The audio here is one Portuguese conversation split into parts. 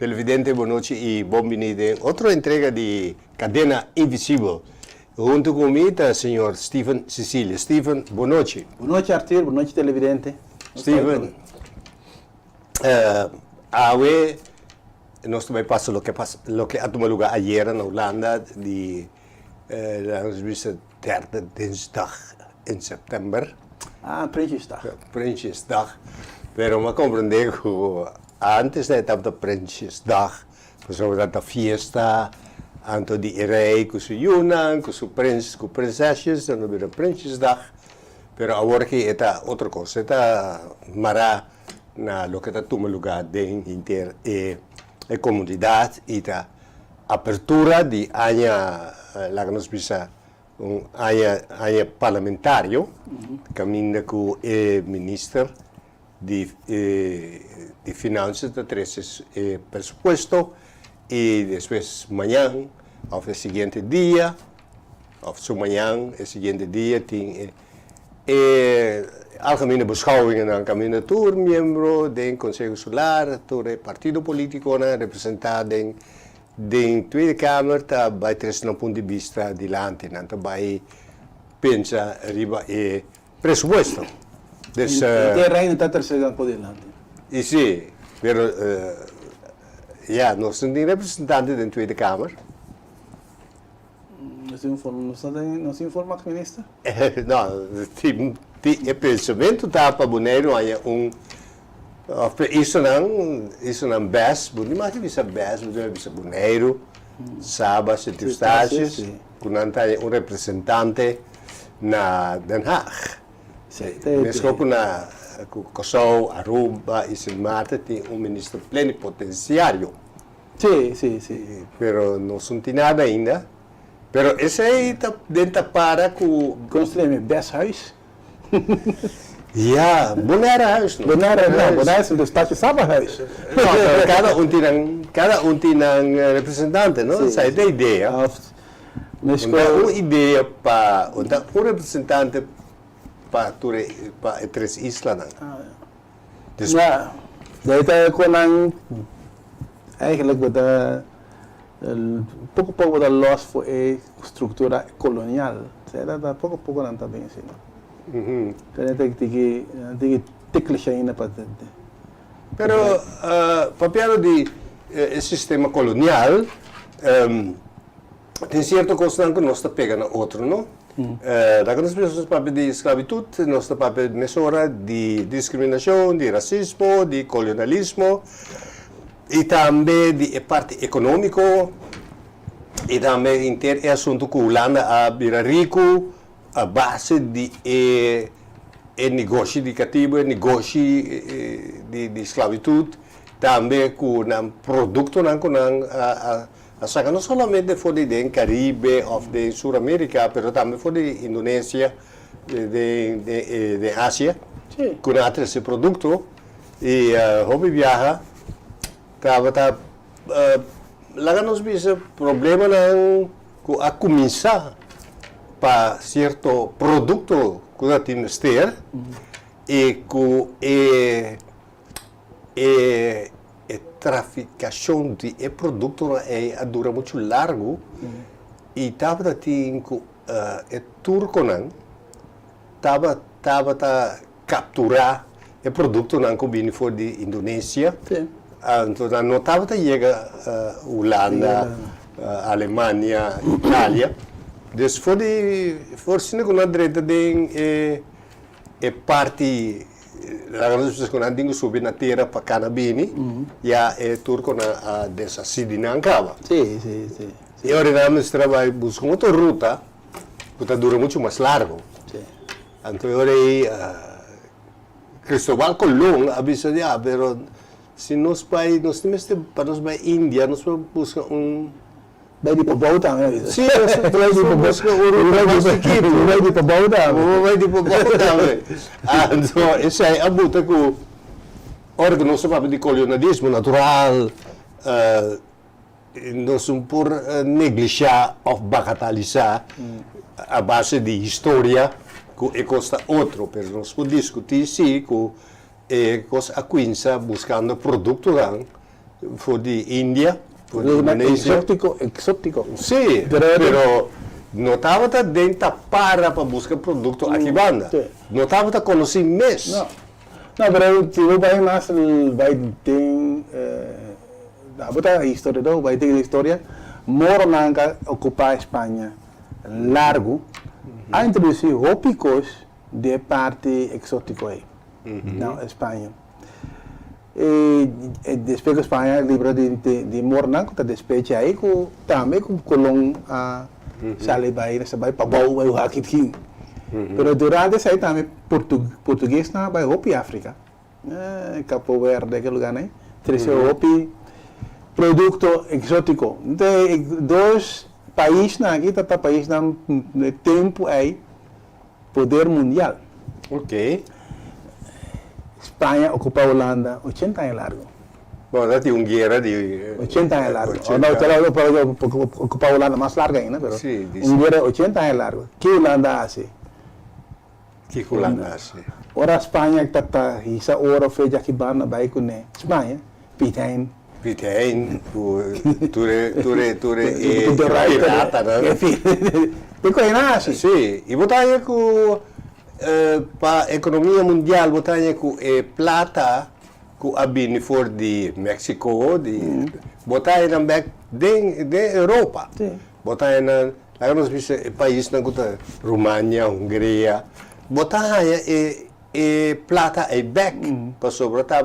televidente, boa noite e bem-vindo em outra entrega de Cadena Invisível. Junto comigo está o senhor Steven Cecília. Steven, boa noite. Boa noite, Arthur. Boa noite, televidente. Steven, nós também passamos o que tomou lugar ayer na Holanda, de derde dinsdag in september. Ah, Prinsjesdag. Prinsjesdag. Pero me compreender que antes da etapa da Prinsjesdag, pessoas da fiesta, anto de rei com su Yunan, com su príncipe, com princesas, não era Prinsjesdag. Pero agora que é outra coisa, é mara na lo que está tomando lugar dentro inter a comunidade e a apertura de anha lá que nós bisa anha parlamentário, caminha com o ministro de Finanças da três presupuesto e depois amanhã, ou o seguinte dia, ou amanhã, o seguinte dia tem algemene beschouwingen aan kandidatur, membro do Conselho Solar, do partido político representado em Tweede Kamer, bij tres no ponto de vista dilante, também pensa riba e presupuesto. Dus, de reina está terceira por delante. E sim, pero nós temos representantes da Tweede Kamer. Não se informa com o ministro? Não, o pensamento está para boneiro isso não best, mas bisa best, bisa boneiro, sábado, circunstâncias, com representante na Den Haag. Mesmo com Kosovo, Aruba e Sint Maarten tem ministro plenipotenciário. Sim. Pero não tem nada ainda. Pero esse aí está dentro para com... Construir best huis? Bonaire huis. Bonaire is een stadje Sabbahuis. Cada tem um representante, não? Essa é a ideia. Uma ideia para representante para três islas. Ja, dat is gewoon eigenlijk wat pouco wat los voor a estrutura colonial. Dat pouco não está bem assim. Tem que ticklish ainda para ter. Pero papel de sistema colonial tem certa coisa que nós está pegando outro, não? Daí nós pensamos papel de esclavitud, nós está papel de mesura de discriminação, de racismo, de colonialismo. E também de parte econômico e também inter assunto que a Holanda a vira rico a base de negócio educativo, negócio de esclavitud, também com um produto a sacar não somente fora do Caribe ou de Sul-América, mas também fora de Indonésia, de Ásia, com esse produto e hobby viaja. Lá nós vimos problema a começar para certo produto que nós temos que ter e com a traficação de produto dura muito largo e estava tem que turco estava capturar o produto que vem fora de Indonésia. Então, não estava a chegar Holanda, Alemanha, Itália. Depois de força com a direita de parte lá nós precisamos de subir na terra para Canabini, e a turco na dessa cidade na Ancaba. Sim. E agora nós trabalhamos buscando outra ruta, que dura muito mais largo. Então agora Cristóbal Colón avisou pero se nós temos para nós vai Índia, nós vamos buscar Vai de Pobouta, né? Sim, nós vamos buscar vai de Pobouta. Vai de Pobouta. Então, isso aí é muito que órgãos de colonialismo natural, nós não por negligenciar ou bagatelizar a base de história, que é coisa outro, mas nós podemos discutir sim, que é coisa a coisa buscando produto voor de India, voor de Una Indonesië. exótico. Sim, pero não estava dentro para buscar produto aqui banda. sim. Não estava conhecer mês. No. No, pero si vos vais más, vai ter, a história do, vai ter historia, Moro nanga ocupar a Espanha largo, a introduzir ópicos de parte exótico aí, na Espanha. E depois que a Espanha livra de Moro nanga, tá despecha aí, também com colon a sale vai para bau vai o aqui. Pero durante essa aí também português na vai opi África, Capo Verde aquele lugar né, treze opi produto exótico. Então dois países na aqui tá país na tempo aí poder mundial. Ok. Espanha ocupa a Holanda 80 anos largo. Bom, dat die guerra de 80 anos largo. 80. Não, claro, para ocupar a Holanda mais larga ainda, pero Sim, guerra 80 anos largo. Que Holanda hace? que Holandaise. Ora Espanha que tá essa hora fez aqui bana vai com Espanha, Pitain. Pitain, ture pirata, né? Tem coisa assim. Sim, e botar com para a economia mundial, botar com plata que abini for de México, de botar também de Europa. Sim. Botar na alguns países na România, Hungria, botar plata e back para sobretar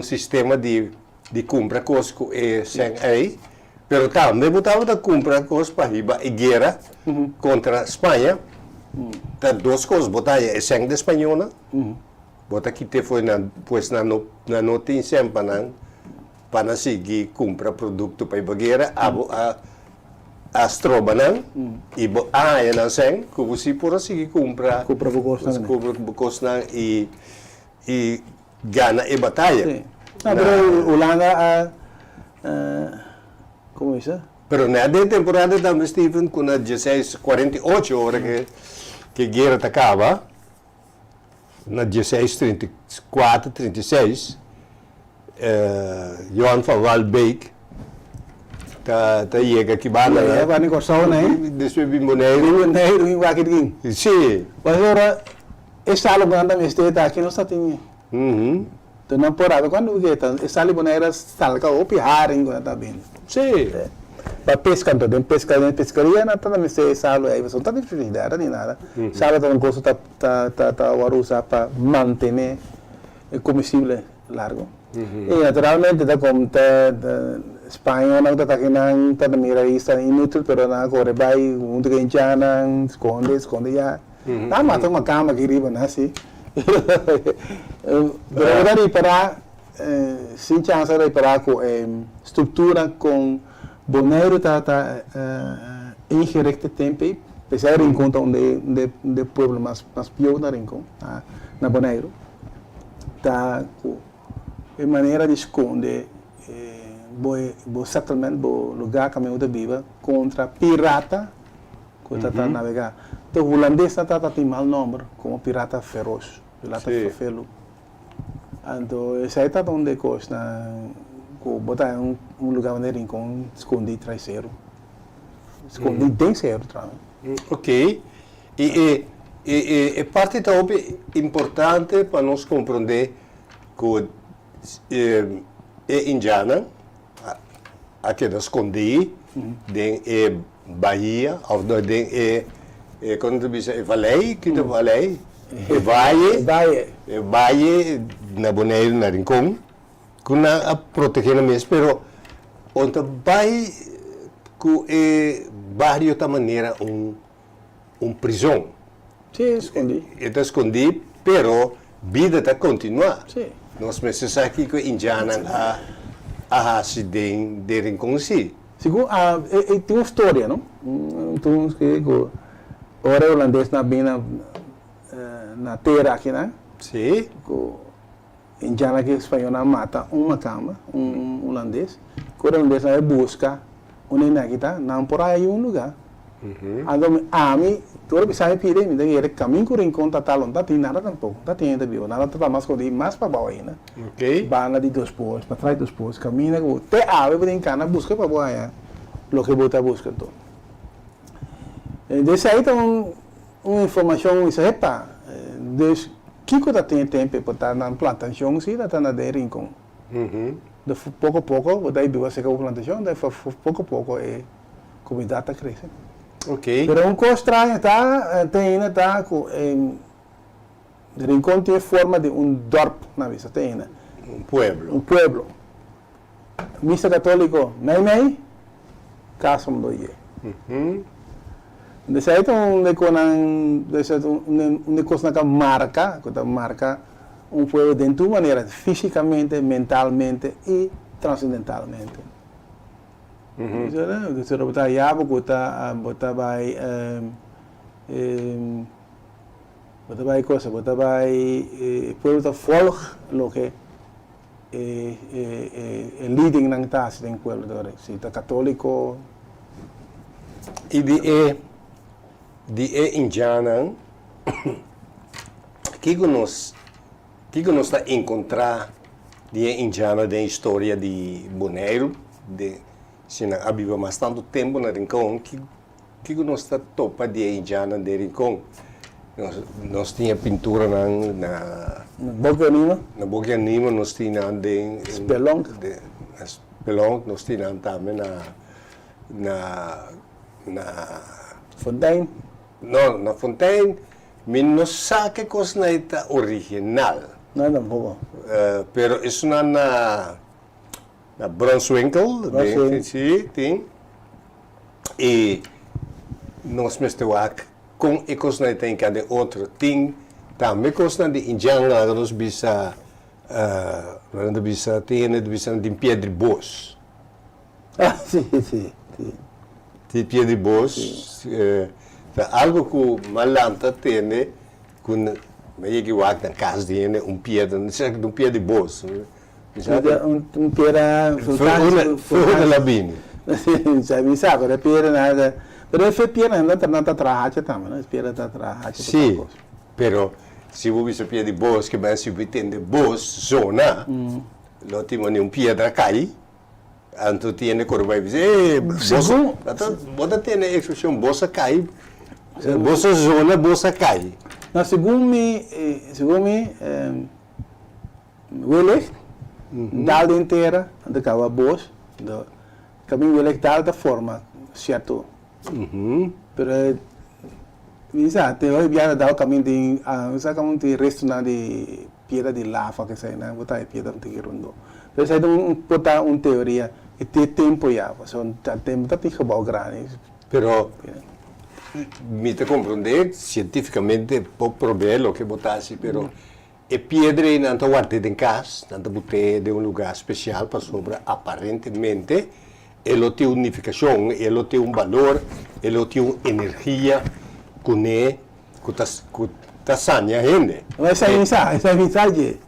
sistema de compra cosco e sem aí, pero também botava da compra cos para riba e guerra contra a Espanha. Tá duas coisas, botar e sem de espanhola, botar que te foi na pois na notícia para seguir compra produto para a guerra a stroba não e é não sem que você por seguir compra bocos não e gana e batalha. Sim. Não, pero Holanda como é isso? Pero na de temporada também Steven com a 16 48 horas que a guerra acaba na 16 34 36 Johan van Walbeek tá chega aqui bala É, vai negociar né? depois bimboneiro Bimboneiro em Wakirin. sim Mas agora esse aluno anda me está aqui não está tinha. Então não por aí quando que tá esse aluno era salga o piharing quando tá bem. sim Para pesca então tem pescaria não tá me sei salo aí você não tá de frigideira nem nada. Salo tá um gosto tá usar para manter o combustível largo. E naturalmente da como Espanha não está aqui não está na mira isso é inútil, pero na agora vai onde que enchana esconde já. Tá matando uma cama aqui riba né assim. Pero reparar sem chance de reparar com estrutura com boneiro tá ingerente tempo apesar de conta onde pueblo mais pior na rincão na boneiro tá é maneira de esconder o settlement, o lugar que eu vivo contra pirata que está navegar. Então o holandês tem mal nome como pirata feroz, pirata felo. Então esse aí está onde costa botar lugar onde rincão escondido traiçeiro, escondido denseiro também. Ok. E parte também importante para nós compreender que indiana aqui da escondi den Bahia ou den quando diz vallei que da vallei valley na boneiro na rincão com a proteger mesmo pero onde vai que barrio da maneira prisão Sim, escondi. está escondi pero vida está continua Sim. nós precisamos aqui que indiana a acidente de rincão sim Segundo, tem uma história, não? Então, que ora holandês na bina na terra aqui, né? sim Em Jana que espanhol mata uma cama, holandês. Que o holandês busca onde é que está, não por aí um lugar. Ando ami, todo bisa pide, me dá ele caminho com rincão tatalon, tá tem nada tampouco, tá tem ainda viu, nada tá mais com mais para baixo ainda. Ok. Bana de dois pós, para trás dos pós, caminha com te ave por encana busca para baixo, lo que bota busca então. Desse aí então uma informação isso é pá, des que coisa tem tempo para estar na plantação, se tá na de rincão. De pouco a pouco, daí duas seca a plantação, daí pouco a pouco é comunidade tá crescendo. Ok. Pero um coisa estranha tá, tem ainda tá com rincão tem forma de dorp na vista, tem ainda. Um pueblo. Missa católico, mei, casa um doie. Desse aí então onde coisa na marca pueblo de tu maneira fisicamente, mentalmente e transcendentalmente. Você botar yabo, botar vai pueblo da folk lo que leading nang taas ng pueblo dore. Si ta católico E de indiana, que nós está encontrar de indiana da história de Bonaire, de se não havia mais tanto tempo na Rincón, que nós está topa de indiana de Rincón. Nós tinha pintura na Bocanima, nós tinha de Spelonk, nós tinha também na Fontaine. Não, na Fontaine, mas não sabe que coisa não é original. Não, tampoco. Pero isso na Brunswick, sim, tem. E nós mesmo com a coisa não tem cada outro tem também coisa de indiana nós bisa de Pedro Bos. Ah, sim. De Pedro Bos, algo que malanta tem com meio que na casa dele pedra, não sei que pedra de Bos. Pedra foi o labine. Sabe, era pedra nada. Pero foi pedra não trabalha também, né? Pedra tá trabalha. Sim, pero se você pedra de Bos que vai se tem de Bos zona, lo timo nem pedra cai. Anto tiene corba dizer, bota tem a expressão bossa cai. Bossa zona, bossa cai. Na segundo me Welek, dal inteira, de cava boss, do caminho Welek dal da forma, certo? Pero bisa te hoy viaja dal caminho de usa caminho de resto na de piedra de lava que sai na botar piedra de rondo. Pero sai botar teoria e ter tempo já, só tempo tá pica bal grande. Pero me te compreender cientificamente pode prover o que botasse, pero é pedra e não está guardada em casa, não está botada de lugar especial para sobra, aparentemente, ela tem unificação, ela tem valor, ela tem energia, que está sanha gente. Essa é mensagem.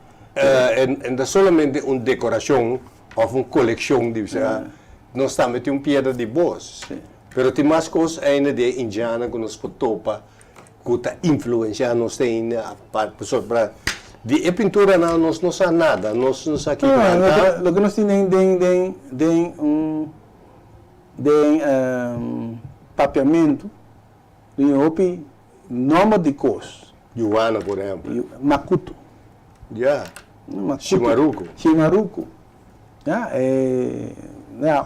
Não é solamente uma decoração ou uma coleção, nós também temos pedra de boas. Pero tem mais coisas ainda de indiana que nós topa, que está influenciando nós tem a parte sobre de pintura nós não sabe nada, nós não sabe o que nós temos papeamento, tem nome de coisas. Joana, por exemplo. Makuto. Shimaruku.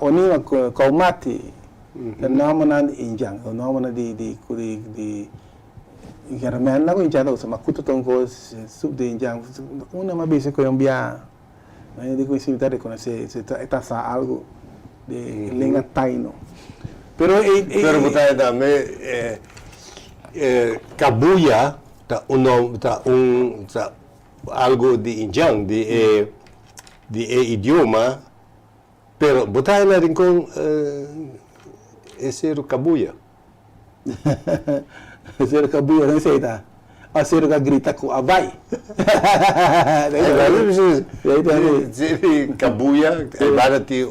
Onima Kaumati. O nome na Indian, o nome de German, na Indian, o Makuto Tongo, sub de Indian, uma vez que eu via, eu digo isso para reconhecer, se está algo de língua taino. Pero botar também Kabuya, tá algo de Indian, de idioma, pero botar na rincón esse era o Kabuya. Esse era o Kabuya, não sei, tá? Esse era o que grita com a vai. Kabuya, agora tem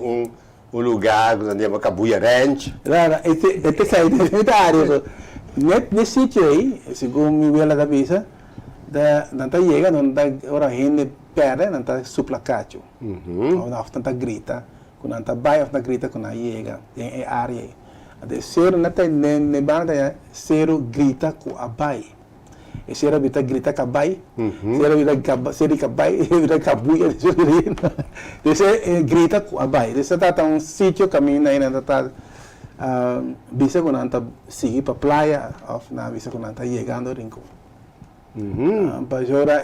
um lugar que chama Cabuya Ranch. Este site so nesse sítio aí, segundo me veio na cabeça, não tá chega, não tá ora gente perde, não tá suplacacho. Não tá grita, quando não tá baia, não grita quando chega em área. Até zero não tá nem banda, zero grita com a bai. E zero grita com a bai, zero grita bai, vira cabuia, esse grita com a bai. Esse tá um sítio caminho aí, não tá bisa quando anda seguir para praia, na bisa quando anda chegando ao Rincón. Para agora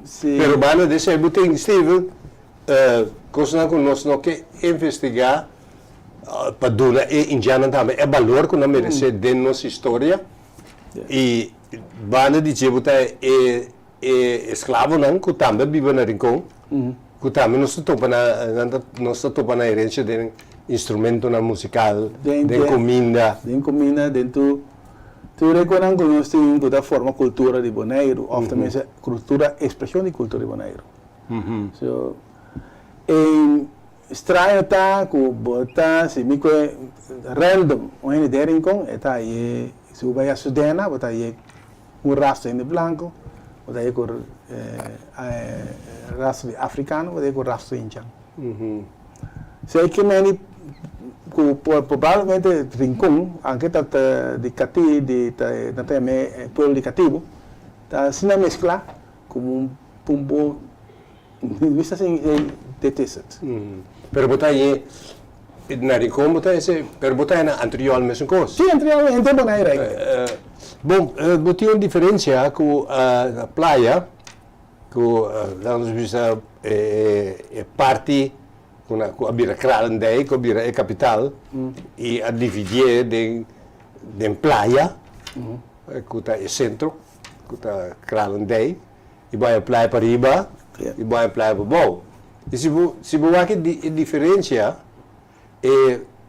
se Pero bano desse tem Steven, coisa que nós não que investigar para dona e indiana também é valor que não merece de nossa história e bano de tipo é escravo não que também vive na Rincón, que também nós topa na herança de instrumento na musical, de comida. Tu reconheces que nós temos toda forma cultura de Bonaire, ou também cultura, expressão de cultura de Bonaire. So, estranho tá que bota se me que random, onde de Rincón, está aí, se vai a Sudena, bota aí raça em branco, bota aí com raça africano, bota aí com raça indiana. Sei que meni provavelmente Rincón, anche di Cati, di pueblo de Cativo, está se mescla como um pumbo, vista assim, de tesset. Pero botar aí na Rincón, botar esse, pero botar na anterior mesmo coisa. Sim, anterior em tempo na era. Bom, botar uma diferença com a praia, com vamos dizer parte com a bira Kralendijk, com a bira é capital, e a dividir de praia, com o centro, com a Kralendijk, e vai a praia para riba, e vai a praia para baixo. E se você a diferença,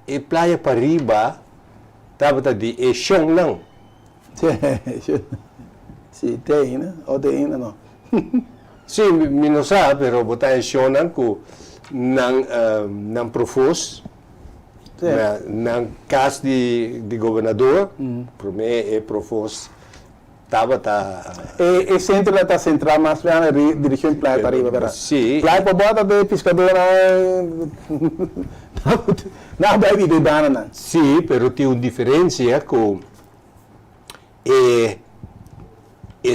é praia para riba, estava de chão não. Sim, tem, né? Ou tem, não. Sim, me não sabe, mas botar chão não com não profus, não caso de governador, para mim é profus, estava E centro está central mais na direção praia para riba, verdade? Sim. Praia para bota de pescador não vai vir de banana. Sim, pero tem uma diferença com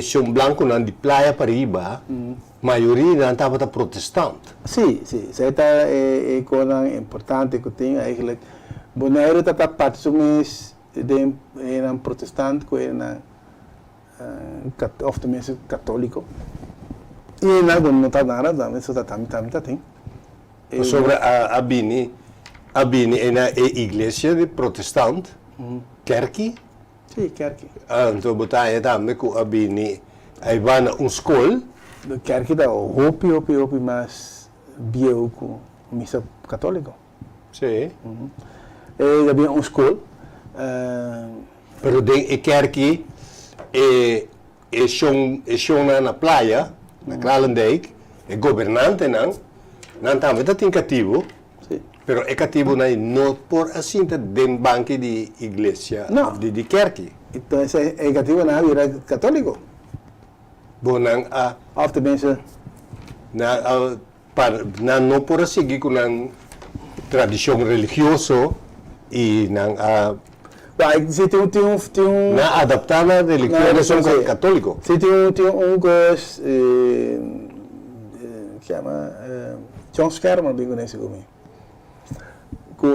chão branco não de praia para riba, maioria não estava protestante. Sim, essa é coisa importante que tem eigenlijk. Bonaire está participantes de protestante que era of tenminste católico. E não está nada, também só também tem. Sobre a Bini é na igreja de protestante, kerkie. Sim, kerkie. Então botar aí também com a Bini, aí vai na escola. De kerk dat hopi mas bio com missa católico. Sim. E havia uma escola. Pero de kerk chão na praia, na Kralendijk, é governante não também tem cativo. Sim. Pero é cativo não por assim de banco de igreja, de kerk. Então esse é cativo na vira católico. Bom, Of de mensen. Não por seguir com a tradição religiosa e não Se tem na adaptar a religião católica. Se tem coisa que chama John Schermer, bem conhecido comigo. Que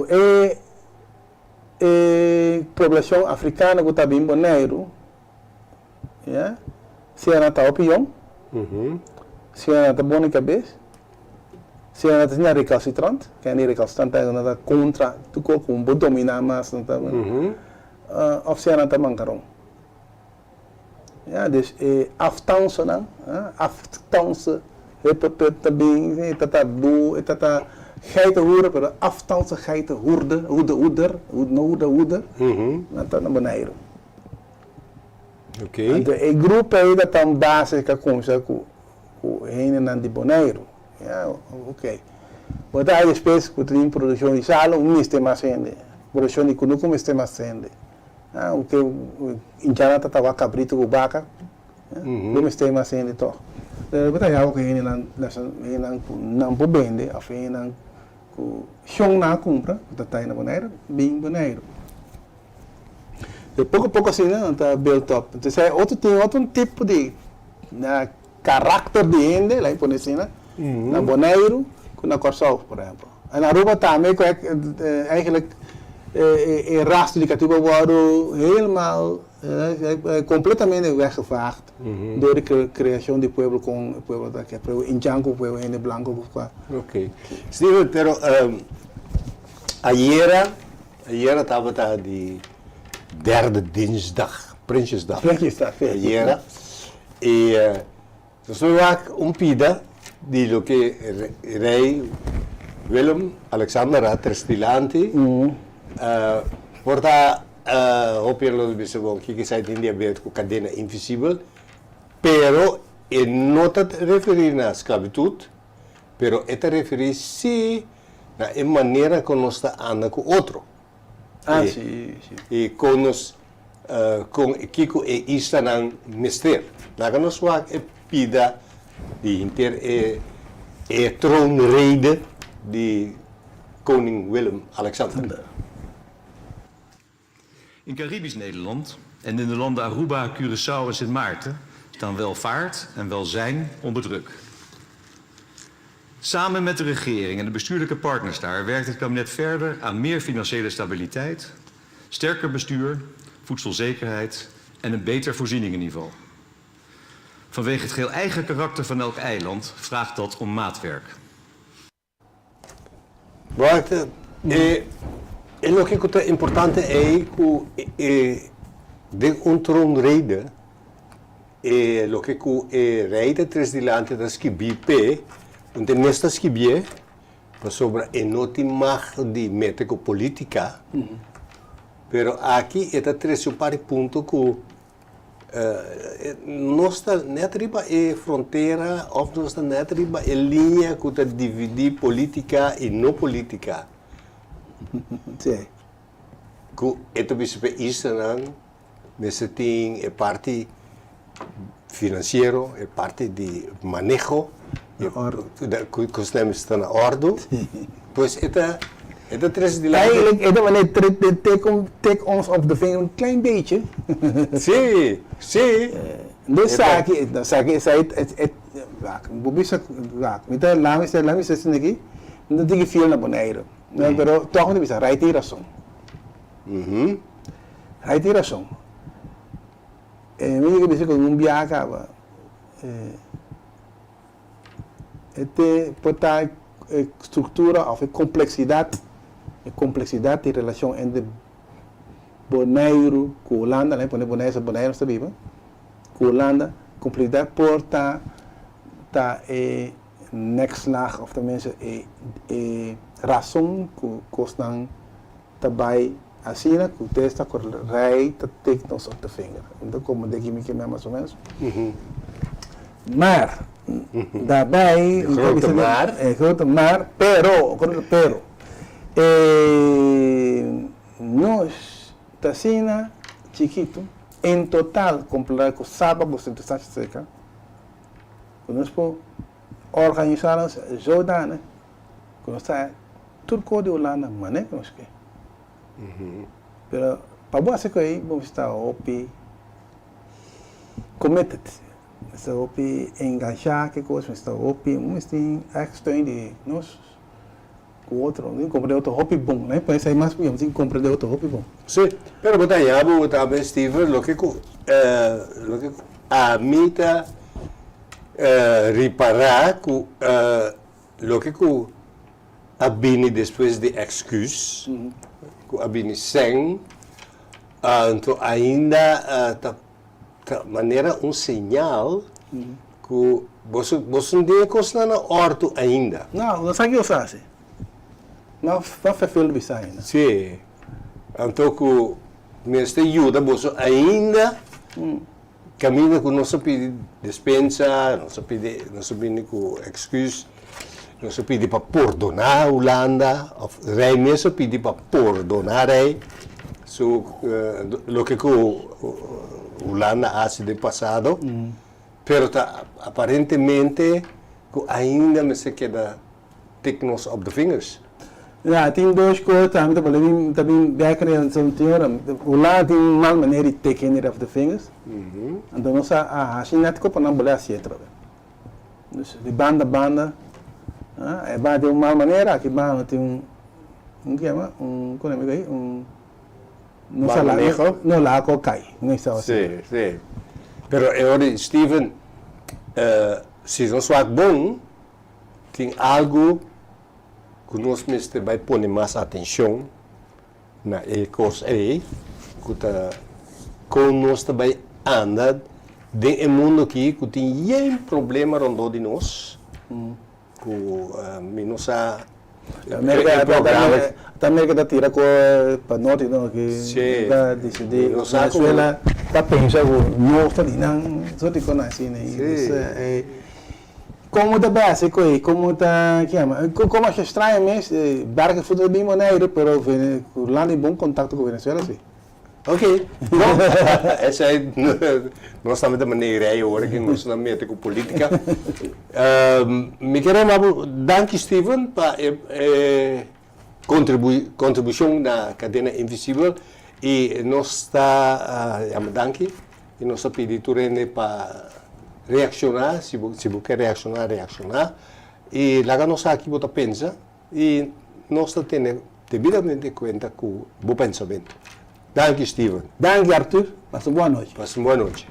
é população africana que está bem boneiro, yeah? Se ela está opinião, se ela está boa na cabeça, se ela está recalcitrante, que é recalcitrante, ela está contra, tu com o dominar mais, não está, of se ela está mancarão. Ja, dus aftansen dan, aftansen, het bing, het boe, het geitenhoeren, maar aftansen geitenhoerder, hoeder, dat naar beneden. Oké. De groep aí dat dan basis que começa com heen en dan die boneiro. Ja, oké. Mas aí depois, que tem produção de salo, sistema sende. Produção de cunuco, sistema sende. O que em China estava cabrito com vaca, o sistema sende todo. Mas aí algo que não pode vender, a fim não chão na compra, está aí na boneira, bem boneiro. Pouco a pouco assim, não está built up. Então, tem outro tipo de caráter de ende, lá em Ponesina, na boneiro, com na Corsol, por exemplo. Na Aruba também, eigenlijk rastro de cativo helemaal completamente weggevaagd door de creação de pueblo com pueblo daqui, in Django, pueblo ende blanco. Ok. Steven, pero ayer estava de derde dinsdag, Prinsjesdag. Prinsjesdag, ja. Ayer. E nós vamos pida de lo que rei Willem Alexander Tristilante porta opelo de bom que sai de India com cadena invisível, pero não está referir na esclavitud, pero está referir se na maneira como nós está andando com outro. Sim. E com nós com Kiko e está na mister. Na que nós vamos pida de inter troonrede de koning Willem Alexander. In Caribisch Nederland en in de landen Aruba, Curaçao en Sint Maarten staan welvaart en welzijn onder druk. Samen met de regering en de bestuurlijke partners daar werkt het kabinet verder aan meer financiële stabiliteit, sterker bestuur, voedselzekerheid en een beter voorzieningenniveau. Vanwege het geheel eigen karakter van elk eiland vraagt dat om maatwerk. Wacht, lo que é importante é que de troonrede lo que é rei de Tristilante da Skibipe, onde nesta Skibie, sobre a notimag de médico política, pero aqui é três para ponto que nós está net riba a fronteira ou nós está net riba a linha que está dividir política e não política. Sim. Que é bispe Israel, mas tem a parte financeiro, a parte de manejo, que os temas estão na ordem. Pois é três de lá. Eigenlijk, é uma maneira take ons op de vinger klein beetje. Sim. Dus zaken is het bobisa mita lamis aqui, não tem que fiel na boneiro. Pero toch não bisa right razão. Right razão. Me que bisa com viaje acaba. Pota estrutura of complexidade de relação entre Bonaire com Holanda, né? Bonaire está viva. Com Holanda, complexidade porta next laag of tenminste razão que costan daarbij asina que testa com rei te tekens op de vinger. Então como de que mais ou menos. Maar daarbij grote maar pero nós tasina chiquito em total comparado com sábado você está seca nós po organizarmos zodanig que nós está turco de Holanda mané que nós que pero para você que aí vamos estar opi committed está opi engajar que coisa está opi mas tem extra de nós com outro, não comprei outro hobby bom, né? Parece aí mais porque comprei outro hobby bom. Sim, pero botanyabo também Steven, lo que a mita reparar que lo que abini depois de excuse, que abini sem, então ainda maneira sinal que você não tem coisa na horto ainda. Não, não sabe o que eu faço. Não faz filho de sair, né? Sim. Então que nesta ajuda você ainda caminha com nossa pede dispensa, nossa pede com excuse nós pedimos para perdonar a Holanda, ou rei mesmo pedi para perdonar rei. So, lo que Holanda hace de passado, pero aparentemente ainda me se queda tecnos op de vingers. Ja, tem duas coisas também werken in zo'n theorem. Holanda tem uma maneira de tekenen op de vingers. Então nós assim net kopen dan beleid je terug. Dus die banda, é banda de uma maneira que banda tem que é como é que não lá cai, não está assim. Sim. Pero agora Steven, se nós é bom, tem algo que nós mesmo vai pôr mais atenção na coisa aí, que com nós também anda dentro do mundo aqui que tem nenhum problema rondom de nós, que nós a América da tira com para norte não que da decidir Venezuela tá pensando não está ali não só te conhece né como da base como está que ama como acho estranho mesmo barca futebol bem maneiro pero lá tem bom contato com Venezuela sim. Ok, bom, essa é nós estamos de maneira aí agora que nós estamos metendo com política. Me quero danke Steven para contribuição na cadeia invisível e nós está danke e nós pedimos para reaccionar, se você quer reaccionar e lá nós aqui bota pensa e nós temos devidamente conta com o bom pensamento. Danke, Steven. Danke, Arthur. Passa uma boa noite. Passa uma boa noite.